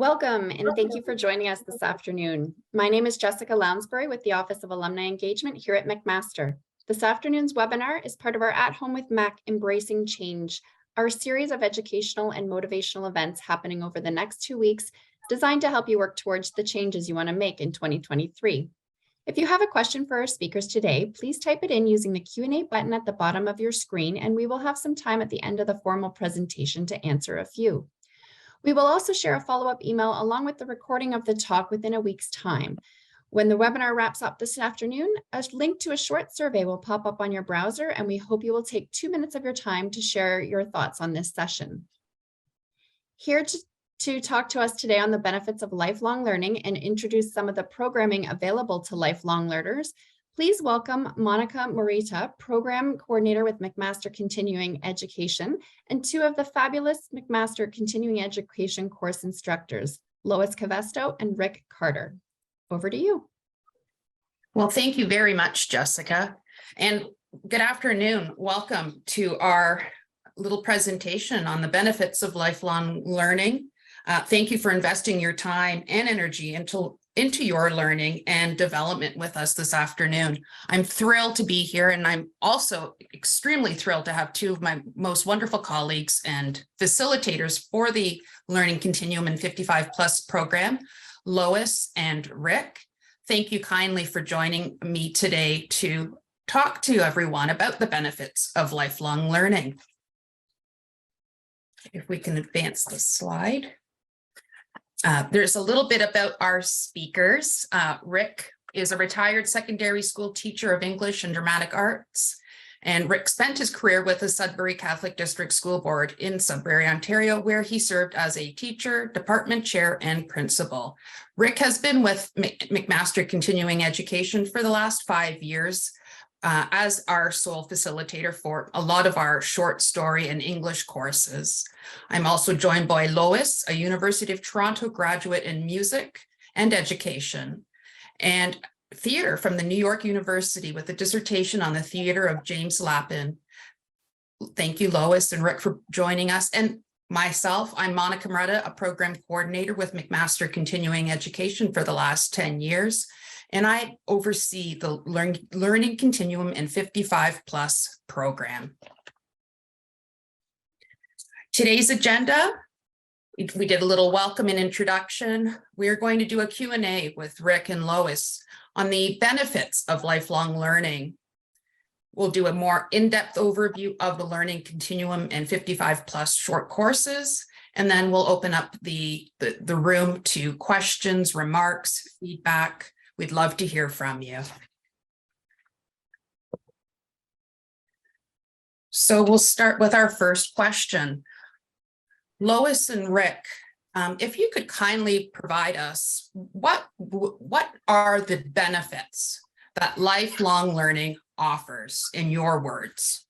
Welcome, and thank you for joining us this afternoon. My name is Jessica Lounsbury with the Office of Alumni Engagement here at McMaster. This afternoon's webinar is part of our At Home with Mac Embracing Change, our series of educational and motivational events happening over the next 2 weeks, designed to help you work towards the changes you want to make in 2023. If you have a question for our speakers today, please type it in using the Q&A button at the bottom of your screen, and we will have some time at the end of the formal presentation to answer a few. We will also share a follow-up email along with the recording of the talk within a week's time. When the webinar wraps up this afternoon, a link to a short survey will pop up on your browser, and we hope you will take 2 minutes of your time to share your thoughts on this session. Here to talk to us today on the benefits of lifelong learning and introduce some of the programming available to lifelong learners, please welcome Moryta, Program Coordinator with McMaster Continuing Education, and 2 of the fabulous McMaster Continuing Education course instructors, Lois Kivesto and Rick Carter. Over to you. Well, thank you very much, Jessica. And good afternoon. Welcome to our little presentation on the benefits of lifelong learning. Thank you for investing your time and energy into your learning and development with us this afternoon. I'm thrilled to be here, and I'm also extremely thrilled to have 2 of my most wonderful colleagues and facilitators for the Learning Continuum and 55+ program, Lois and Rick. Thank you kindly for joining me today to talk to everyone about the benefits of lifelong learning. If we can advance the slide. There's a little bit about our speakers. Rick is a retired secondary school teacher of English and dramatic arts. And Rick spent his career with the Sudbury Catholic District School Board in Sudbury, Ontario, where he served as a teacher, department chair, and principal. Rick has been with McMaster Continuing Education for the last 5 years as our sole facilitator for a lot of our short story and English courses. I'm also joined by Lois, a University of Toronto graduate in music and education, and theater from the New York University with a dissertation on the theater of James Lapin. Thank you, Lois and Rick, for joining us. And myself, I'm Moryta, a program coordinator with McMaster Continuing Education for the last 10 years. And I oversee the Learning Continuum and 55+ program. Today's agenda, we did a little welcome and introduction. We're going to do a Q&A with Rick and Lois on the benefits of lifelong learning. We'll do a more in-depth overview of the Learning Continuum and 55+ short courses, and then we'll open up the room to questions, remarks, feedback. We'd love to hear from you. So we'll start with our first question. Lois and Rick, if you could kindly provide us, what are the benefits that lifelong learning offers in your words?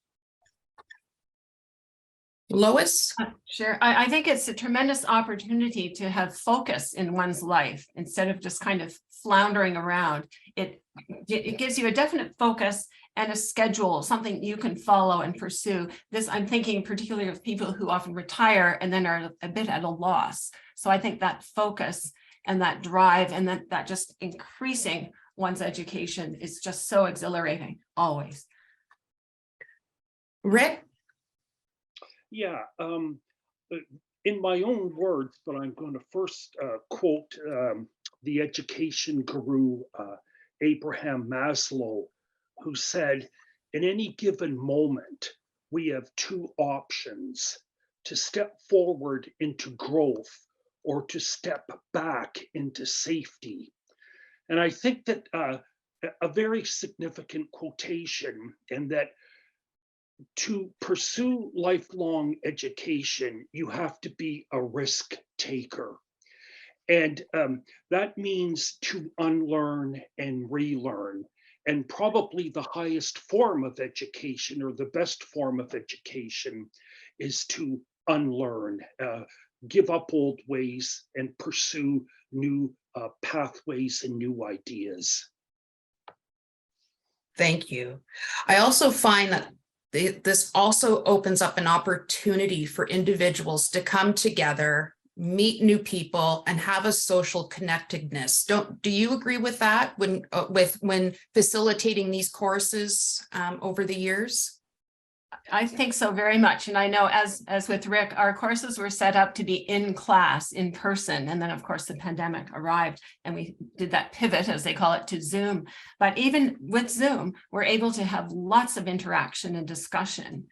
Lois? Sure. I think it's a tremendous opportunity to have focus in one's life instead of just kind of floundering around. It gives you a definite focus and a schedule, something you can follow and pursue. This, I'm thinking particularly of people who often retire and then are a bit at a loss. So I think that focus and that drive and that just increasing one's education is just so exhilarating, always. Rick? Yeah, in my own words, but I'm going to first quote the education guru, Abraham Maslow, who said, in any given moment, we have 2 options: to step forward into growth or to step back into safety. And I think that a very significant quotation, and that to pursue lifelong education, you have to be a risk taker. And that means to unlearn and relearn. And probably the highest form of education, or the best form of education, is to unlearn, give up old ways and pursue new pathways and new ideas. Thank you. I also find that this also opens up an opportunity for individuals to come together meet new people, and have a social connectedness. Do you agree with that when facilitating these courses over the years? I think so very much. And I know as with Rick, our courses were set up to be in class, in person. And then of course the pandemic arrived and we did that pivot, as they call it, to Zoom. But even with Zoom, we're able to have lots of interaction and discussion.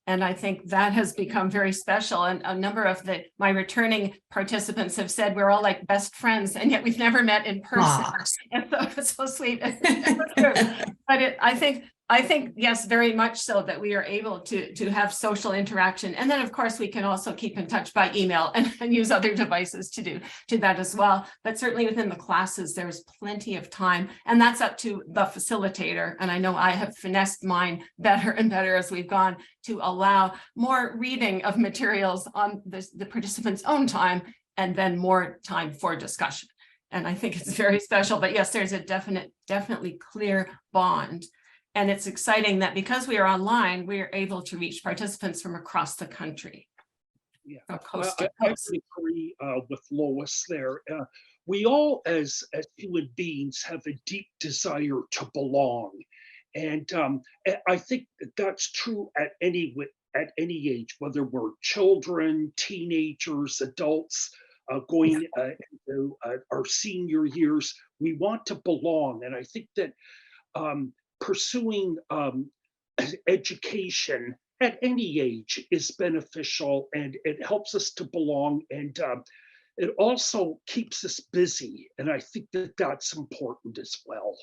And I think that has become very special. And a number of my returning participants have said we're all like best friends, and yet we've never met in person. And so it's so sweet. But I think, yes, very much so, that we are able to have social interaction. And then, of course, we can also keep in touch by email and use other devices to do that as well. But certainly within the classes, there's plenty of time. And that's up to the facilitator. And I know I have finessed mine better and better as we've gone to allow more reading of materials on the participants' own time, and then more time for discussion. And I think it's very special. But yes, there's a definitely clear bond. And it's exciting that because we are online, we are able to reach participants from across the country. Yeah, Coast I to coast. agree with Lois there. We all, as human beings, have a deep desire to belong, and I think that's true at any age, whether we're children, teenagers, adults, going into our senior years. We want to belong, and I think that pursuing education at any age is beneficial, and it helps us to belong, and it also keeps us busy. And I think that that's important as well.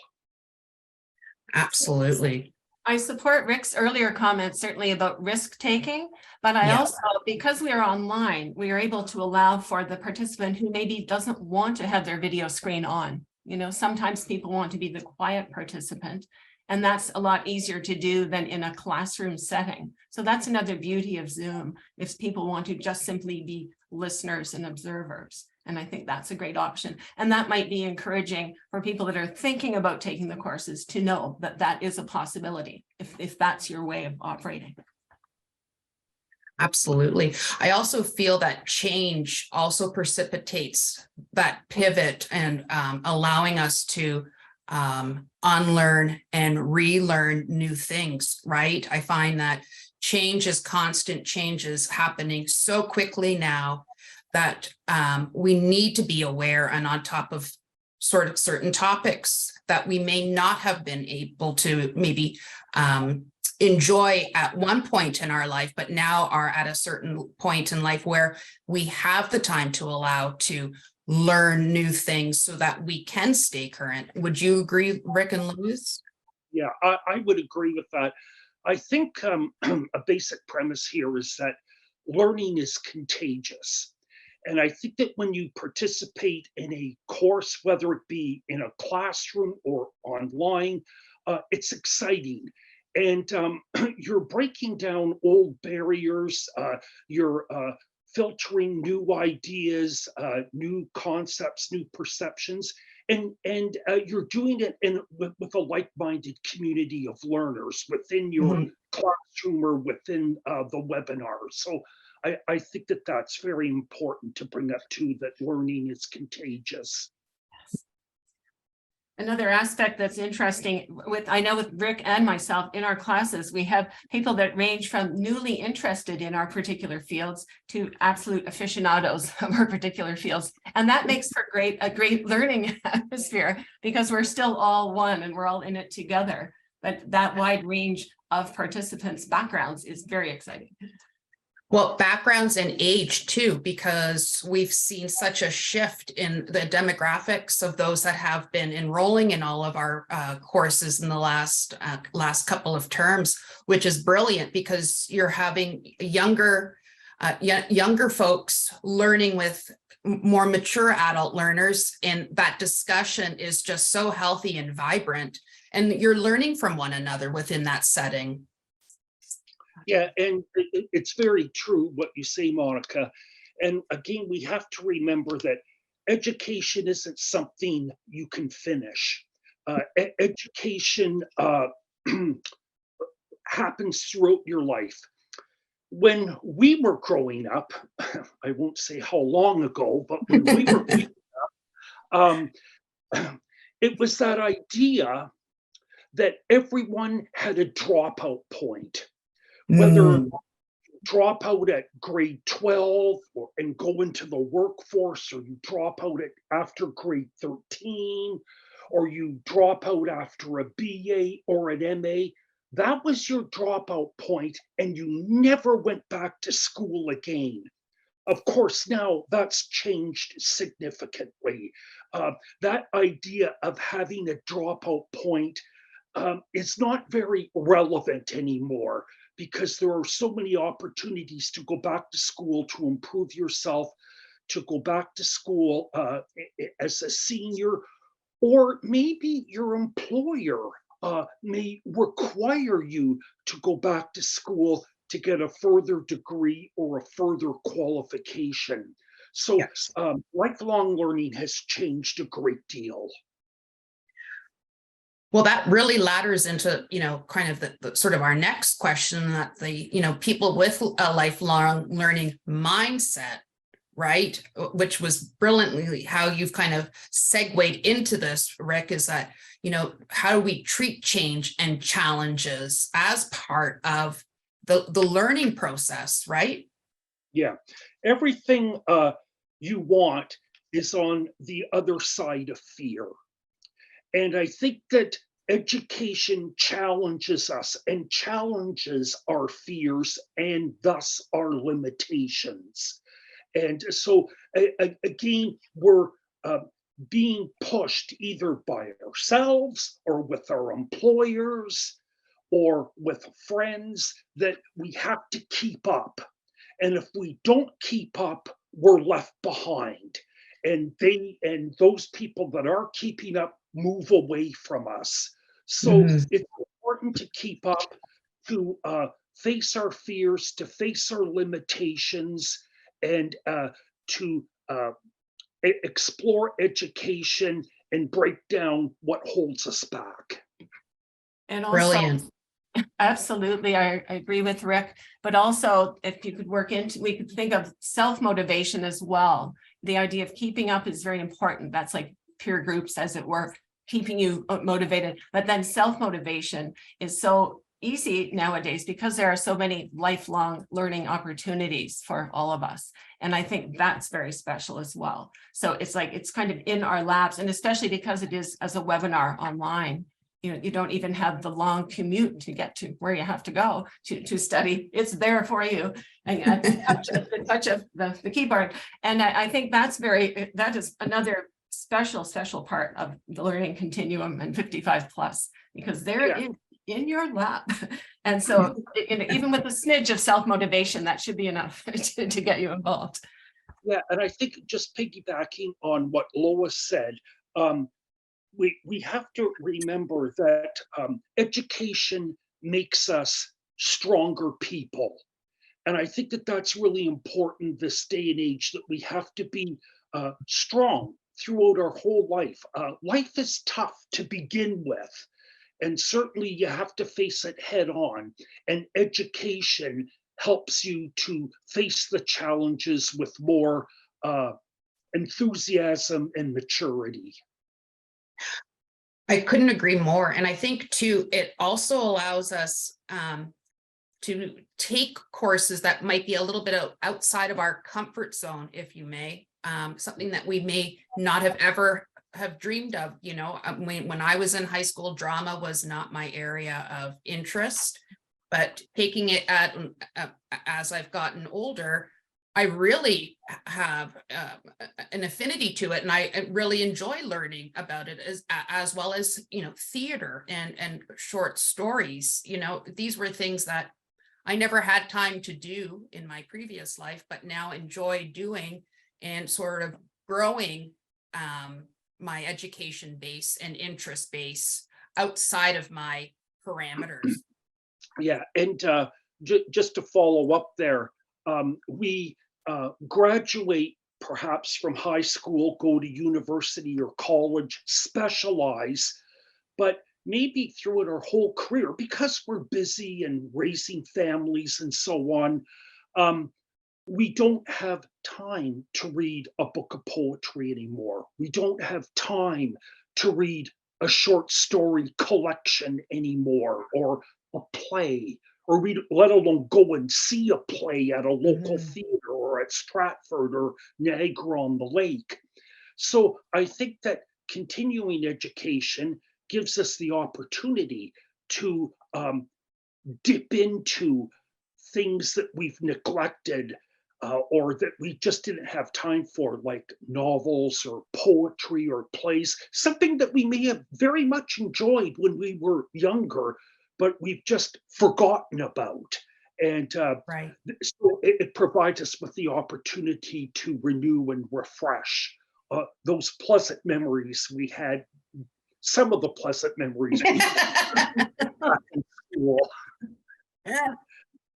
Absolutely. I support Rick's earlier comments, certainly about risk taking, but I also, because we are online, we are able to allow for the participant who maybe doesn't want to have their video screen on. You know, sometimes people want to be the quiet participant, and that's a lot easier to do than in a classroom setting. So that's another beauty of Zoom, if people want to just simply be listeners and observers. And I think that's a great option. And that might be encouraging for people that are thinking about taking the courses to know that that is a possibility, if that's your way of operating. Absolutely. I also feel that change also precipitates that pivot and allowing us to unlearn and relearn new things, right? I find that constant change is happening so quickly now that we need to be aware and on top of sort of certain topics that we may not have been able to maybe enjoy at one point in our life, but now are at a certain point in life where we have the time to allow to learn new things so that we can stay current. Would you agree, Rick and Lois? Yeah, I would agree with that. I think a basic premise here is that learning is contagious. And I think that when you participate in a course, whether it be in a classroom or online, it's exciting. And you're breaking down old barriers, you're filtering new ideas, new concepts, new perceptions, and you're doing it with a like-minded community of learners within your classroom or within the webinar. So I think that that's very important to bring up too, that learning is contagious. Another aspect that's interesting I know with Rick and myself in our classes, we have people that range from newly interested in our particular fields to absolute aficionados of our particular fields. And that makes for a great learning atmosphere, because we're still all one and we're all in it together. But that wide range of participants' backgrounds is very exciting. Well, backgrounds and age too, because we've seen such a shift in the demographics of those that have been enrolling in all of our courses in the last couple of terms, which is brilliant because you're having younger folks learning with more mature adult learners, and that discussion is just so healthy and vibrant, and you're learning from one another within that setting. Yeah, and it's very true what you say, Monica. And again, we have to remember that education isn't something you can finish. Education happens throughout your life. when we were growing up, I won't say how long ago, but when we were, um, it was that idea that everyone had a dropout point, whether drop out at grade 12 and go into the workforce, or you drop out after grade 13, or you drop out after a BA or an MA. That was your dropout point, and you never went back to school again. Of course, now that's changed significantly. That idea of having a dropout point is not very relevant anymore, because there are so many opportunities to go back to school, to improve yourself, to go back to school as a senior, or maybe your employer may require you to go back to school to get a further degree or a further qualification. So Yes. lifelong learning has changed a great deal. Well, that really ladders into, kind of the sort of our next question, that people with a lifelong learning mindset, right? Which was brilliantly how you've kind of segued into this, Rick, is that, how do we treat change and challenges as part of the learning process, right? Yeah, everything you want is on the other side of fear. And I think that education challenges us and challenges our fears and thus our limitations. And so, again, we're being pushed either by ourselves or with our employers or with friends that we have to keep up. And if we don't keep up, we're left behind. And those people that are keeping up move away from us. So it's important to keep up, to face our fears, to face our limitations, and to explore education and break down what holds us back. And also, Brilliant. absolutely, I agree with Rick, but also if you could we could think of self-motivation as well. The idea of keeping up is very important. That's like peer groups, as it were, keeping you motivated. But then self-motivation is so easy nowadays because there are so many lifelong learning opportunities for all of us. And I think that's very special as well. So it's kind of in our laps, and especially because it is as a webinar online. You don't even have the long commute to get to where you have to go to study. It's there for you, and at the touch of the keyboard. And I think that is another special part of the learning continuum and 55 plus, because they're in your lap. And so even with a smidge of self-motivation, that should be enough to get you involved. Yeah, and I think, just piggybacking on what Lois said, we have to remember that education makes us stronger people. And I think that that's really important this day and age, that we have to be strong throughout our whole life. Life is tough to begin with, and certainly you have to face it head on. And education helps you to face the challenges with more enthusiasm and maturity. I couldn't agree more. And I think too, it also allows us to take courses that might be a little bit outside of our comfort zone, if you may, something that we may not have ever have dreamed of. When I was in high school, drama was not my area of interest, but taking it as I've gotten older, I really have an affinity to it, and I really enjoy learning about it, as well as theater and short stories. These were things that I never had time to do in my previous life, but now enjoy doing, and sort of growing my education base and interest base outside of my parameters. Yeah, and just to follow up there, we graduate perhaps from high school, go to university or college, specialize, but maybe throughout our whole career, because we're busy and raising families and so on, um, we don't have time to read a book of poetry anymore. We don't have time to read a short story collection anymore, or a play, or read, let alone go and see a play at a local theater or at Stratford or Niagara on the Lake. So I think that continuing education gives us the opportunity to dip into things that we've neglected, or that we just didn't have time for, like novels or poetry or plays, something that we may have very much enjoyed when we were younger, but we've just forgotten about. And Right. so it provides us with the opportunity to renew and refresh those pleasant memories we had, some of the pleasant memories we had back in school.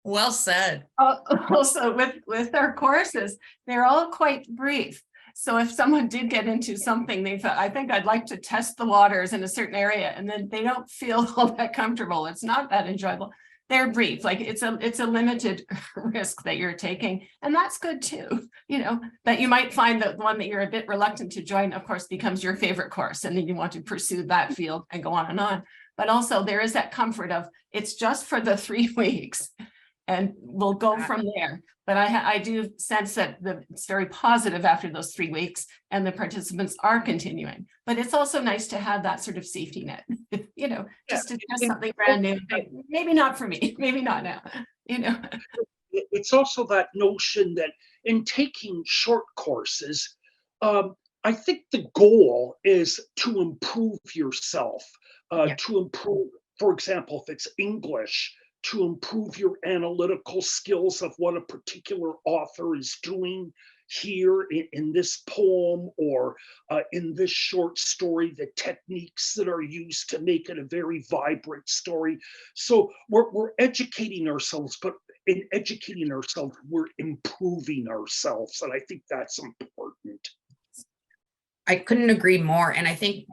Well said. Also, with our courses, they're all quite brief. So if someone did get into something, they thought, I think I'd like to test the waters in a certain area, and then they don't feel all that comfortable. It's not that enjoyable. They're brief, like it's a limited risk that you're taking, and that's good too. But you might find that the one that you're a bit reluctant to join, of course, becomes your favorite course, and then you want to pursue that field and go on and on. But also there is that comfort of it's just for the 3 weeks. And we'll go from there. But I do sense that it's very positive after those 3 weeks, and the participants are continuing. But it's also nice to have that sort of safety net, just to test something brand new. Maybe not for me, maybe not now, It's also that notion that in taking short courses, I think the goal is to improve yourself, Yeah. to improve, for example, if it's English, to improve your analytical skills of what a particular author is doing here in this poem, or in this short story, the techniques that are used to make it a very vibrant story. So we're educating ourselves, but in educating ourselves, we're improving ourselves. And I think that's important. I couldn't agree more. And I think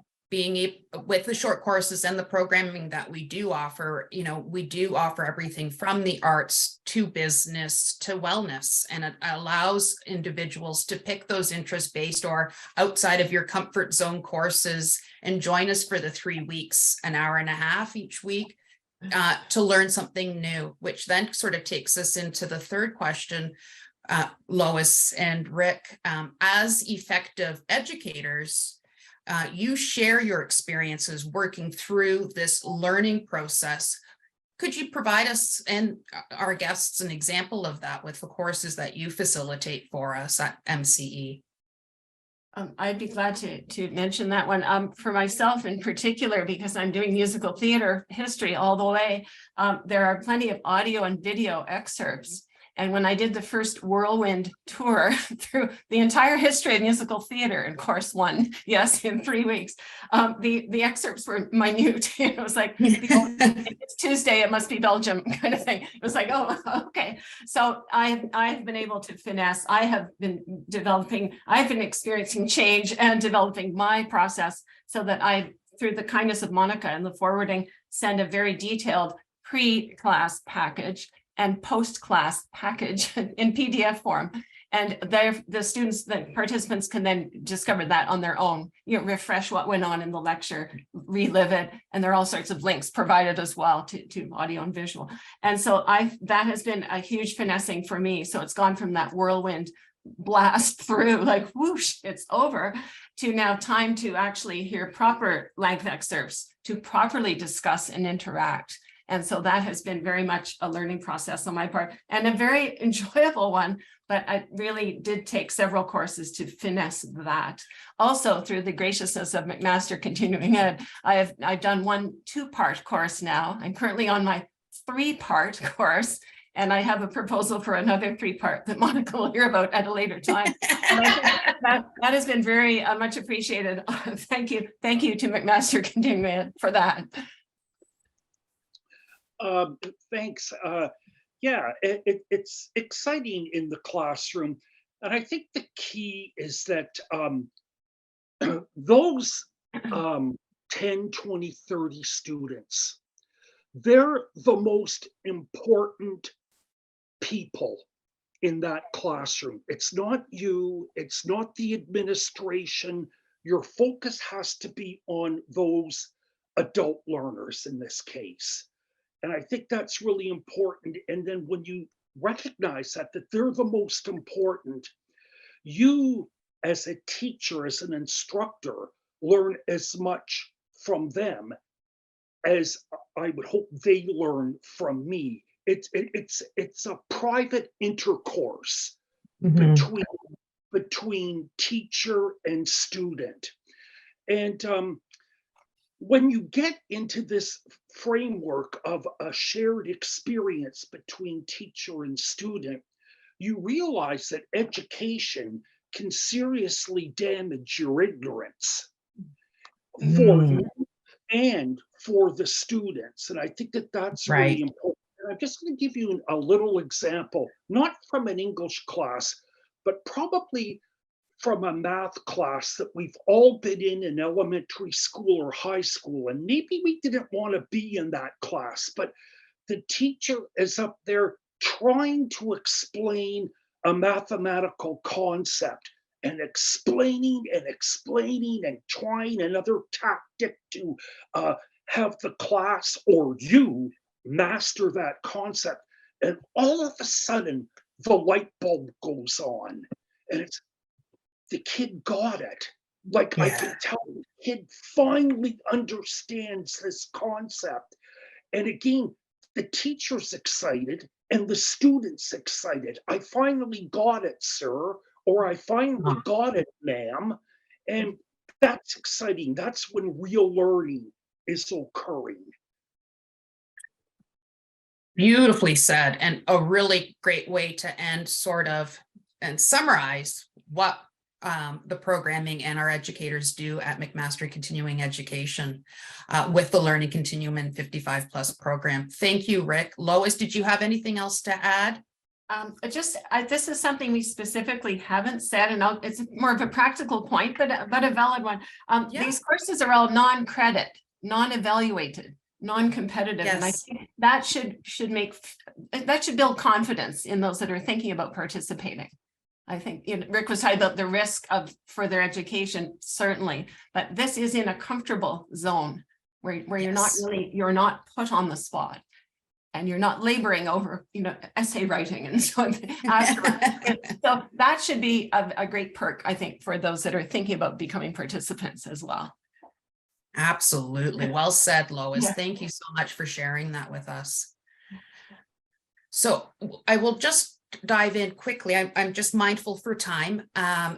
with the short courses and the programming that we do offer, we do offer everything from the arts to business to wellness. And it allows individuals to pick those interest-based or outside of your comfort zone courses and join us for the 3 weeks, an hour and a half each week, to learn something new, which then sort of takes us into the third question. Lois and Rick, as effective educators, you share your experiences working through this learning process. Could you provide us and our guests an example of that with the courses that you facilitate for us at MCE? I'd be glad to mention that one. For myself in particular, because I'm doing musical theater history all the way, there are plenty of audio and video excerpts. And when I did the first whirlwind tour through the entire history of musical theater in course 1, yes, in 3 weeks, the excerpts were minute. It was like, it's Tuesday, it must be Belgium kind of thing. It was like, oh, okay. So I've been able to finesse. I've been experiencing change and developing my process so that through the kindness of Monica and the forwarding, send a very detailed pre-class package and post-class package in PDF form. And the students, the participants can then discover that on their own, refresh what went on in the lecture, relive it. And there are all sorts of links provided as well to audio and visual. And so that has been a huge finessing for me. So it's gone from that whirlwind blast through, like whoosh, it's over, to now time to actually hear proper length excerpts to properly discuss and interact. And so that has been very much a learning process on my part, and a very enjoyable one, but I really did take several courses to finesse that. Also, through the graciousness of McMaster Continuing Ed, I've done 1 2-part course now. I'm currently on my 3-part course, and I have a proposal for another 3-part that Monica will hear about at a later time. And I think that has been very much appreciated. Thank you to McMaster Continuing Ed for that. Thanks. Yeah, it's exciting in the classroom. And I think the key is that those 10, 20, 30 students. They're the most important people in that classroom. It's not you, it's not the administration. Your focus has to be on those adult learners in this case. And I think that's really important. And then when you recognize that they're the most important, you as a teacher, as an instructor, learn as much from them as I would hope they learn from me. It's a private intercourse between teacher and student. And when you get into this framework of a shared experience between teacher and student, you realize that education can seriously damage your ignorance for you and for the students. And I think that that's really important. And I'm just going to give you a little example, not from an English class, but probably from a math class that we've all been in elementary school or high school. And maybe we didn't want to be in that class, but the teacher is up there trying to explain a mathematical concept and explaining and trying another tactic to have the class or you master that concept. And all of a sudden, the light bulb goes on. And it's the kid got it. Like I can tell the kid finally understands this concept. And again, the teacher's excited and the student's excited. I finally got it, sir, or I finally got it, ma'am. And that's exciting. That's when real learning is occurring. Beautifully said, and a really great way to end sort of and summarize what the programming and our educators do at McMaster Continuing Education with the Learning Continuum and 55+ program. Thank you, Rick. Lois, did you have anything else to add? This is something we specifically haven't said, and it's more of a practical point, but a valid one. These courses are all non-credit, non-evaluated, non-competitive, and I think that should build confidence in those that are thinking about participating. I think Rick was talking about the risk of further education, certainly, but this is in a comfortable zone where you're not put on the spot. And you're not laboring over, essay writing and so on. So that should be a great perk, I think, for those that are thinking about becoming participants as well. Absolutely. Well said, Lois. Thank you so much for sharing that with us. So I will just dive in quickly. I'm just mindful for time.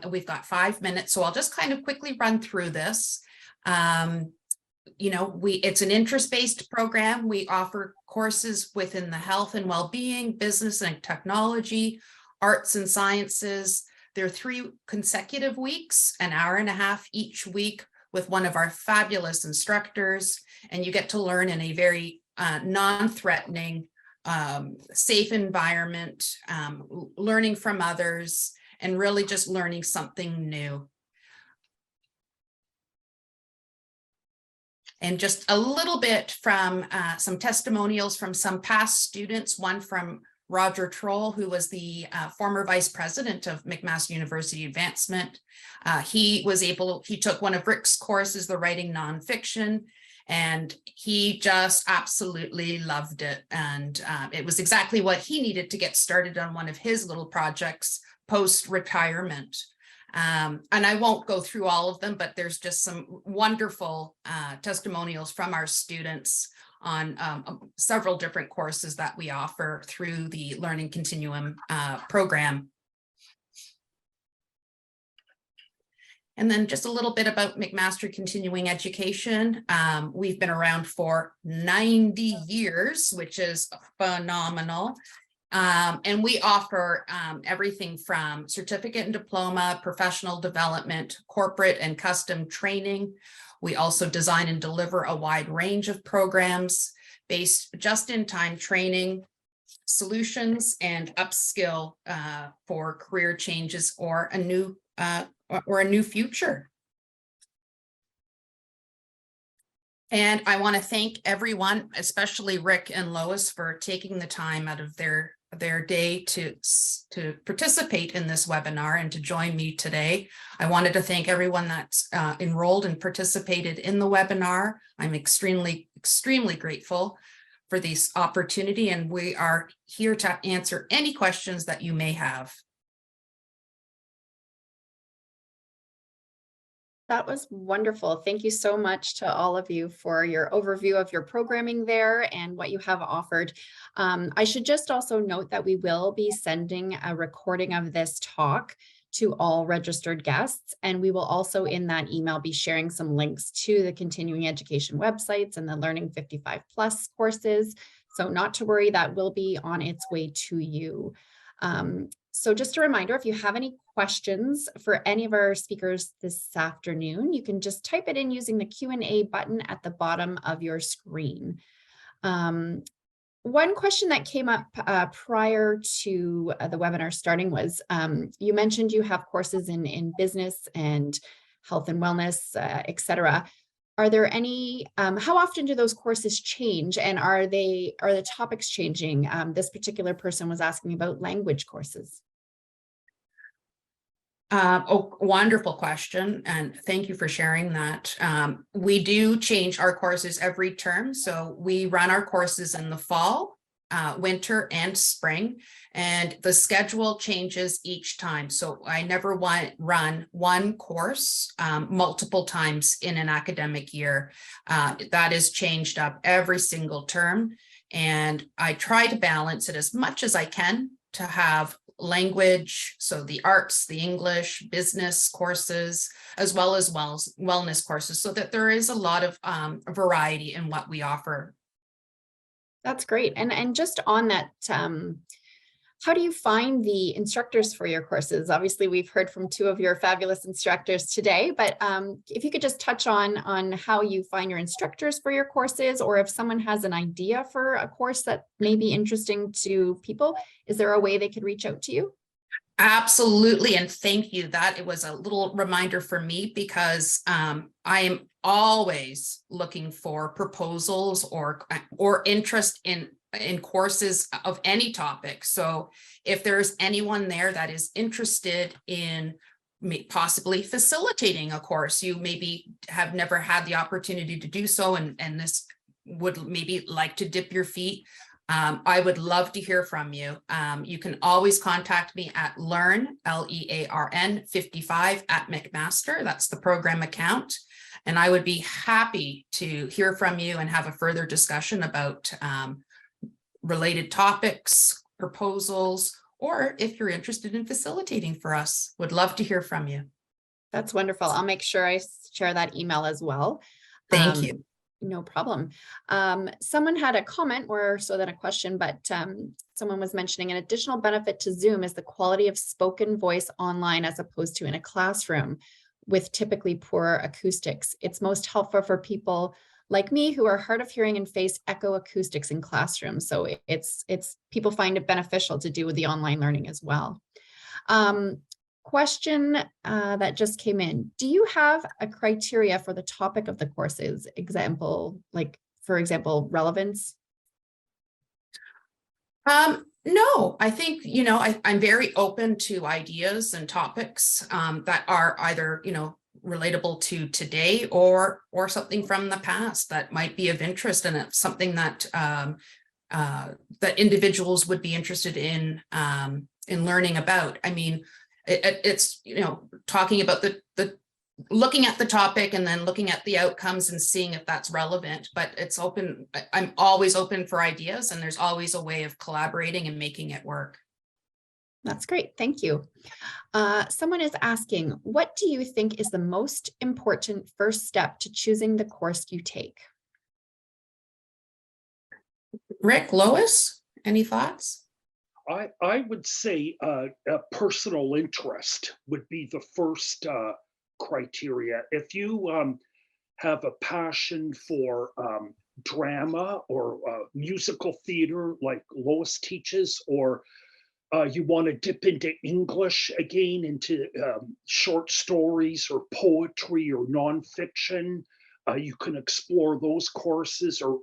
We've got 5 minutes, so I'll just kind of quickly run through this. It's an interest-based program. We offer courses within the health and well-being, business and technology, arts and sciences. There are 3 consecutive weeks, an hour and a half each week with one of our fabulous instructors. And you get to learn in a very non-threatening, safe environment, learning from others, and really just learning something new. And just a little bit from some testimonials from some past students, one from Roger Troll, who was the former vice president of McMaster University Advancement. He took one of Rick's courses, the writing nonfiction, and he just absolutely loved it. And it was exactly what he needed to get started on one of his little projects post-retirement. And I won't go through all of them, but there's just some wonderful testimonials from our students on several different courses that we offer through the Learning Continuum program. And then just a little bit about McMaster Continuing Education. We've been around for 90 years, which is phenomenal. And we offer everything from certificate and diploma, professional development, corporate and custom training. We also design and deliver a wide range of programs based just-in-time training, solutions, and upskill for career changes or a new future. And I want to thank everyone, especially Rick and Lois, for taking the time out of their day to participate in this webinar and to join me today. I wanted to thank everyone that's enrolled and participated in the webinar. I'm extremely grateful for this opportunity, and we are here to answer any questions that you may have. That was wonderful. Thank you so much to all of you for your overview of your programming there and what you have offered. I should just also note that we will be sending a recording of this talk to all registered guests, and we will also in that email be sharing some links to the continuing education websites and the Learning 55+ courses. So not to worry, that will be on its way to you. So just a reminder, if you have any questions for any of our speakers this afternoon, you can just type it in using the Q&A button at the bottom of your screen. One question that came up prior to the webinar starting was, you mentioned you have courses in business and health and wellness, et cetera. Are there any, how often do those courses change, and are the topics changing? This particular person was asking about language courses. Oh, wonderful question, and thank you for sharing that. We do change our courses every term, so we run our courses in the fall, winter, and spring, and the schedule changes each time. So I never run one course multiple times in an academic year. That is changed up every single term, and I try to balance it as much as I can to have language, so the arts, the English, business courses, as well as wellness courses, so that there is a lot of variety in what we offer. That's great. And just on that, how do you find the instructors for your courses? Obviously, we've heard from two of your fabulous instructors today, but if you could just touch on how you find your instructors for your courses, or if someone has an idea for a course that may be interesting to people, is there a way they could reach out to you? Absolutely, and thank you. That it was a little reminder for me, because I am always looking for proposals or interest in courses of any topic. So if there's anyone there that is interested in possibly facilitating a course, you maybe have never had the opportunity to do so, and this would maybe like to dip your feet, I would love to hear from you. You can always contact me at learn, LEARN 55 at McMaster. That's the program account. And I would be happy to hear from you and have a further discussion about related topics, proposals, or if you're interested in facilitating for us, would love to hear from you. That's wonderful. I'll make sure I share that email as well. Thank you. No problem. Someone had a comment, or so than a question, but someone was mentioning an additional benefit to Zoom is the quality of spoken voice online as opposed to in a classroom with typically poor acoustics. It's most helpful for people like me who are hard of hearing and face echo acoustics in classrooms. So it's people find it beneficial to do with the online learning as well. Question that just came in. Do you have a criteria for the topic of the courses? For example, relevance? No, I think, I'm very open to ideas and topics that are either, relatable to today or something from the past that might be of interest, and it's something that that individuals would be interested in learning about. I mean, it's talking about the looking at the topic and then looking at the outcomes and seeing if that's relevant, but it's open. I'm always open for ideas, and there's always a way of collaborating and making it work. That's great. Thank you. Someone is asking, what do you think is the most important first step to choosing the course you take? Rick, Lois, any thoughts? I would say a personal interest would be the first criteria. If you have a passion for drama or musical theater like Lois teaches, or you want to dip into English again, into short stories or poetry or nonfiction, You can explore those courses or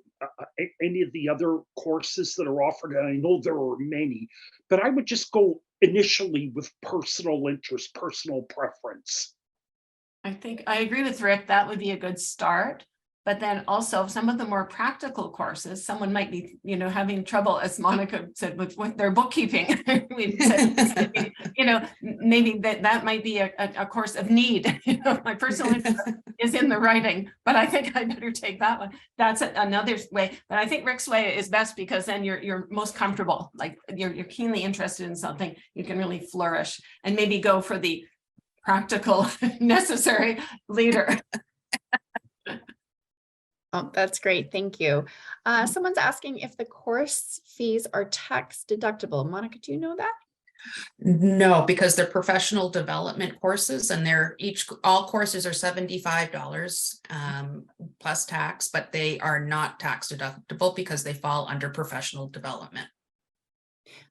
any of the other courses that are offered. And I know there are many, but I would just go initially with personal interest, personal preference. I think I agree with Rick. That would be a good start. But then also some of the more practical courses, someone might be, having trouble, as Monica said, with their bookkeeping. We've said, maybe that might be a course of need. My personal interest is in the writing, but I think I better take that one. That's another way. But I think Rick's way is best because then you're most comfortable. Like you're keenly interested in something, you can really flourish and maybe go for the practical, necessary leader. Oh, that's great. Thank you. Someone's asking if the course fees are tax deductible. Monica, do you know that? No, because they're professional development courses and all courses are $75 plus tax, but they are not tax deductible because they fall under professional development.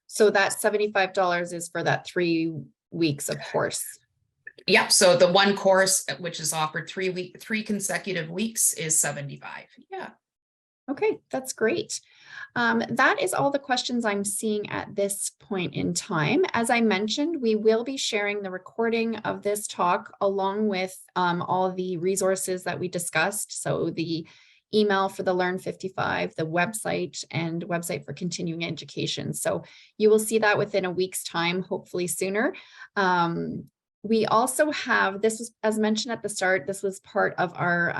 So that $75 is for that 3 weeks of course. Yep. So the one course, which is offered 3 consecutive weeks, is 75. Yeah. Okay, that's great. That is all the questions I'm seeing at this point in time. As I mentioned, we will be sharing the recording of this talk along with all the resources that we discussed. So the email for the Learn 55, the website, and website for continuing education. So you will see that within a week's time, hopefully sooner. We also have, this was, as mentioned at the start, this was part of our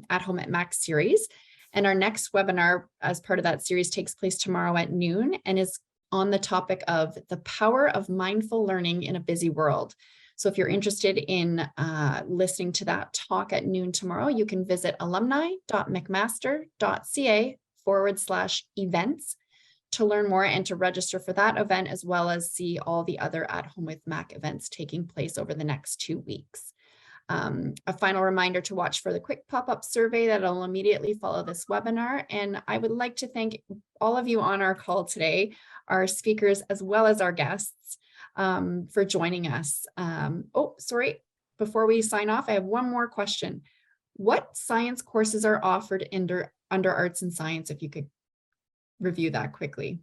At Home at Mac series. And our next webinar as part of that series takes place tomorrow at noon and is on the topic of the power of mindful learning in a busy world. So if you're interested in listening to that talk at noon tomorrow, you can visit alumni.mcmaster.ca/events to learn more and to register for that event, as well as see all the other At Home with Mac events taking place over the next 2 weeks. A final reminder to watch for the quick pop-up survey that'll immediately follow this webinar. And I would like to thank all of you on our call today, our speakers, as well as our guests for joining us. Before we sign off, I have one more question. What science courses are offered under arts and science, if you could review that quickly?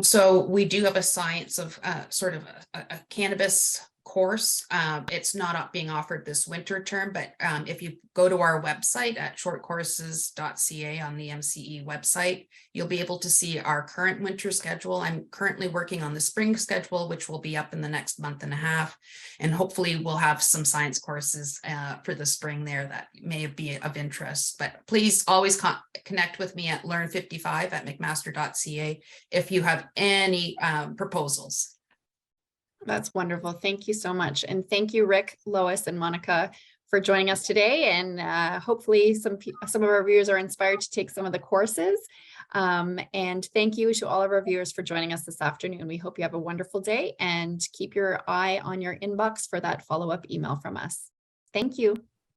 So we do have a science of sort of a cannabis course. It's not being offered this winter term, but if you go to our website at shortcourses.ca on the MCE website, you'll be able to see our current winter schedule. I'm currently working on the spring schedule, which will be up in the next month and a half. And hopefully we'll have some science courses for the spring there that may be of interest. But please always connect with me at learn55@mcmaster.ca if you have any proposals. That's wonderful. Thank you so much. And thank you, Rick, Lois, and Monica for joining us today. And hopefully some of our viewers are inspired to take some of the courses. And thank you to all of our viewers for joining us this afternoon. We hope you have a wonderful day and keep your eye on your inbox for that follow-up email from us. Thank you.